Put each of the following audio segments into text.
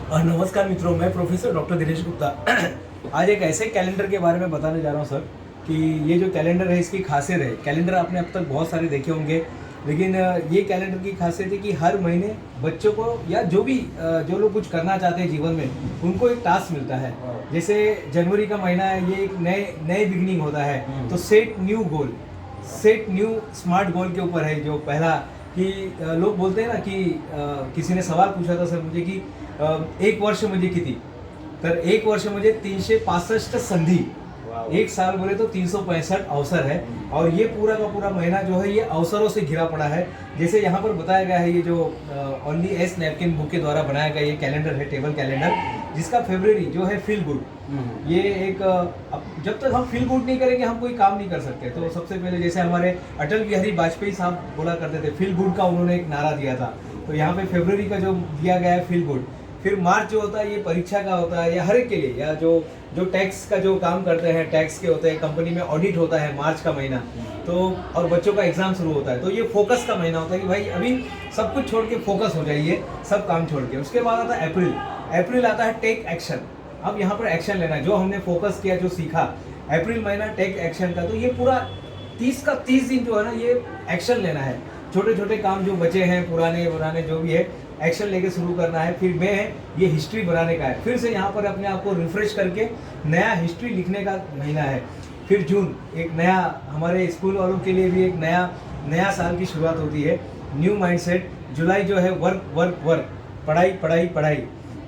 नमस्कार मित्रों, मैं प्रोफेसर डॉक्टर दिनेश गुप्ता आज एक ऐसे कैलेंडर के बारे में बताने जा रहा हूँ सर कि ये जो कैलेंडर है इसकी खासियत है। कैलेंडर आपने अब तक बहुत सारे देखे होंगे, लेकिन ये कैलेंडर की खासियत है कि हर महीने बच्चों को या जो लोग कुछ करना चाहते हैं जीवन में उनको एक टास्क मिलता है। जैसे जनवरी का महीना है, ये एक नए बिगिनिंग होता है, तो सेट न्यू गोल, सेट न्यू स्मार्ट गोल के ऊपर है जो पहला कि लोग बोलते हैं ना कि किसी ने सवाल पूछा था सर मुझे कि एक वर्ष म्हणजे किती, तर एक वर्ष म्हणजे 365 संधि, एक साल बोले तो 365 अवसर है। और ये पूरा का पूरा महीना जो है ये अवसरों से घिरा पड़ा है। जैसे यहाँ पर बताया गया है, ये जो ओनली एस नैपकिन बुक के द्वारा बनाया गया ये कैलेंडर है, टेबल कैलेंडर, जिसका फेब्रुअरी जो है फील गुड। ये एक जब तक हम फील गुड नहीं करेंगे हम कोई काम नहीं कर सकते। तो सबसे पहले जैसे हमारे अटल बिहारी वाजपेयी साहब बोला करते थे, फील गुड का उन्होंने एक नारा दिया था। तो यहाँ पे फेब्रुअरी का जो दिया गया है फील गुड। फिर मार्च जो होता है ये परीक्षा का होता है, या हर एक के लिए, या जो टैक्स का जो काम करते हैं, टैक्स के होते हैं, कंपनी में ऑडिट होता है मार्च का महीना, तो और बच्चों का एग्जाम शुरू होता है, तो ये फोकस का महीना होता है कि भाई अभी सब कुछ छोड़ के फोकस हो जाइए, सब काम छोड़ के। उसके बाद आता है अप्रैल। अप्रैल आता है टेक एक्शन। अब यहाँ पर एक्शन लेना है, जो हमने फोकस किया, जो सीखा, अप्रैल महीना टेक एक्शन का। तो ये पूरा 30 दिन जो है ना ये एक्शन लेना है। छोटे छोटे काम जो बचे हैं, पुराने जो भी है, एक्शन लेके शुरू करना है। फिर मई है, ये हिस्ट्री बनाने का है, फिर से यहाँ पर अपने आप को रिफ्रेश करके नया हिस्ट्री लिखने का महीना है। फिर जून, एक नया, हमारे स्कूल वालों के लिए भी एक नया साल की शुरुआत होती है, न्यू माइंडसेट। जुलाई जो है वर्क, पढ़ाई।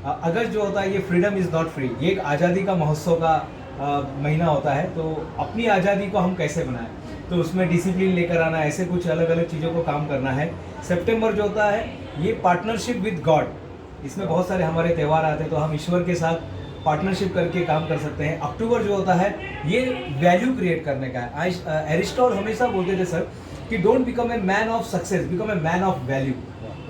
अगस्त जो होता है ये फ्रीडम इज़ नॉट फ्री, ये एक आज़ादी का महोत्सव का महीना होता है। तो अपनी आज़ादी को हम कैसे बनाएं, तो उसमें डिसिप्लिन लेकर आना, ऐसे कुछ अलग अलग चीज़ों को काम करना है। सितंबर जो होता है ये पार्टनरशिप विद गॉड, इसमें बहुत सारे हमारे त्यौहार आते हैं, तो हम ईश्वर के साथ पार्टनरशिप करके काम कर सकते हैं। अक्टूबर जो होता है ये वैल्यू क्रिएट करने का है। एरिस्टॉटल हमेशा बोलते थे सर कि don't become a man of success, become a man of value.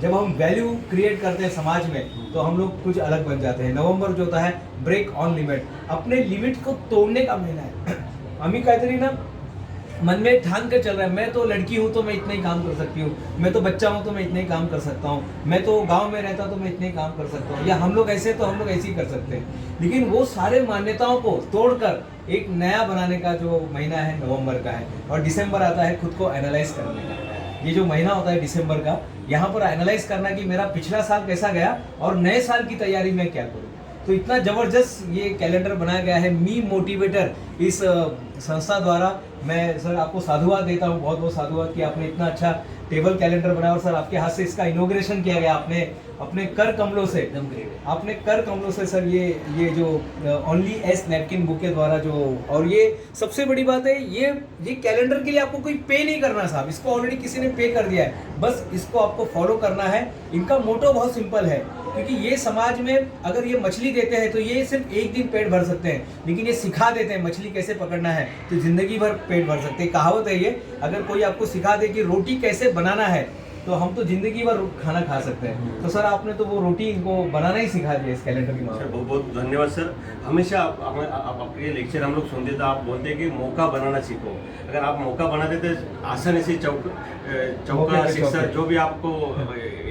जब हम वैल्यू क्रिएट करते हैं समाज में तो हम लोग कुछ अलग बन जाते हैं। नवंबर जो होता है ब्रेक ऑन लिमिट, अपने लिमिट को तोड़ने का महीना है। अमी काहीतरी ना मन में ठान कर चल रहा है, मैं तो लड़की हूँ तो मैं इतना ही काम कर सकती हूँ, मैं तो बच्चा हूँ तो मैं इतना ही काम कर सकता हूँ, मैं तो गांव में रहता तो मैं इतना ही काम कर सकता हूँ, या हम लोग ऐसे तो हम लोग ऐसे ही कर सकते हैं। लेकिन वो सारे मान्यताओं को तोड़कर एक नया बनाने का जो महीना है नवंबर का है। और दिसंबर आता है खुद को एनालाइज करने का। ये जो महीना होता है दिसंबर का, यहाँ पर एनालाइज करना कि मेरा पिछला साल कैसा गया और नए साल की तैयारी में क्या करूँ। तो इतना ज़बरदस्त ये कैलेंडर बनाया गया है मी मोटिवेटर इस संस्था द्वारा। मैं सर आपको साधुवाद देता हूँ, बहुत बहुत साधुवाद कि आपने इतना अच्छा टेबल कैलेंडर बनाया, और सर आपके हाथ से इसका इनॉग्रेशन किया गया, आपने अपने कर कमलों से, आपने कर कमलों से सर ये जो ओनली एस नैपकिन बुक के द्वारा जो, और ये सबसे बड़ी बात है, ये कैलेंडर के लिए आपको कोई पे नहीं करना साहब, इसको ऑलरेडी किसी ने पे कर दिया है, बस इसको आपको फॉलो करना है। इनका मोटो बहुत सिंपल है, क्योंकि ये समाज में अगर ये मछली देते हैं तो ये सिर्फ एक दिन पेट भर सकते हैं, लेकिन ये सिखा देते हैं मछली कैसे पकड़ना है तो जिंदगी भर पेट भर सकते हैं। कहावत है ये, अगर कोई आपको सिखा दे कि रोटी कैसे बनाना है तो हम तो जिंदगी भर खाना खा सकते हैं। तो सर आपने तो वो रोटी को बनाना ही सिखा दिया इस कैलेंडर की माध्यम से। बहुत बहुत धन्यवाद सर। हमेशा आप आपके लेक्चर हम लोग सुनते थे, आप बोलते हैं कि मौका बनाना सीखो। अगर आप मौका बना देते आसानी से चौका सिक्सर जो भी आपको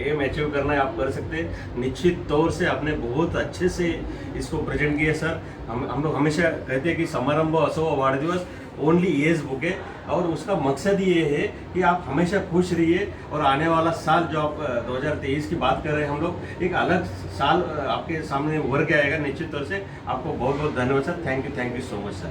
एम अचीव करना है आप कर सकते हैं। निश्चित तौर से आपने बहुत अच्छे से इसको प्रेजेंट किया सर। हम लोग हमेशा कहते हैं कि समारंभ असो वाढदिवस ओनली एज बुक है, और उसका मकसद ये है कि आप हमेशा खुश रहिए। और आने वाला साल जो आप 2023 की बात कर रहे हैं हम लोग, एक अलग साल आपके सामने उभर के आएगा निश्चित तौर से। आपको बहुत बहुत धन्यवाद sir. Thank you so much sir.